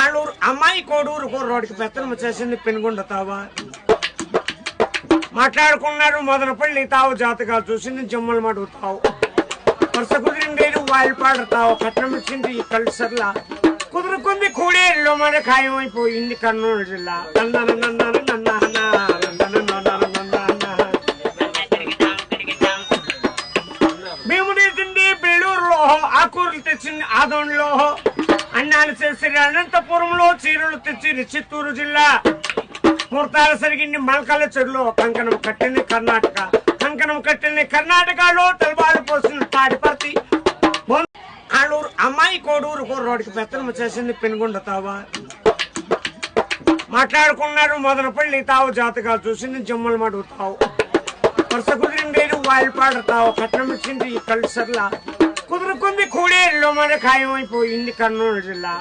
ఆలూరు అమ్మాయి కోడూరు కుర్రోడికి పెత్తనం చేసింది పెనుగొండ తావా. మాట్లాడుకున్నారు మొదలపల్లి తావు జాతకాలు చూసింది జమ్మలు మడుగుతావు. వరుస కుదిరిండేది వాయిల్ పాడతావు. కట్నం ఇచ్చింది ఈ కల్సర్లా కుదురుకుంది కూడేరులో మన ఖాయమైపోయింది కర్నూలు జిల్లా. భీముడి తిండి బెల్లూరులో ఆకూరలు తెచ్చింది ఆదోన్లో. అన్నాలు చేసి అనంతపురంలో చీరలు తెచ్చింది చిత్తూరు జిల్లా. ముహూర్తాలు సరిగింది మల్కాల చెరులో. కంకణం కట్టింది కర్ణాటక. కంకణం కట్టింది కర్ణాటకలో. తలబాలు పోసింది తాడిపర్తి. ఆలూరు అమ్మాయి కోడూరు కుర్రోడికి పెత్తనం చేసింది పెనుగొండ తావా. మాట్లాడుకున్నారు మొదలపల్లి తావు జాతకాలు చూసింది జమ్మలు మడుగుతావు. వరుస కుదిరిండేది వాయిల్ పాడతావు. కట్నం ఇచ్చింది ఈ కల్సర్లా కుదురుకుంది కూడేరులో మన ఖాయమైపోయింది కర్నూలు జిల్లా.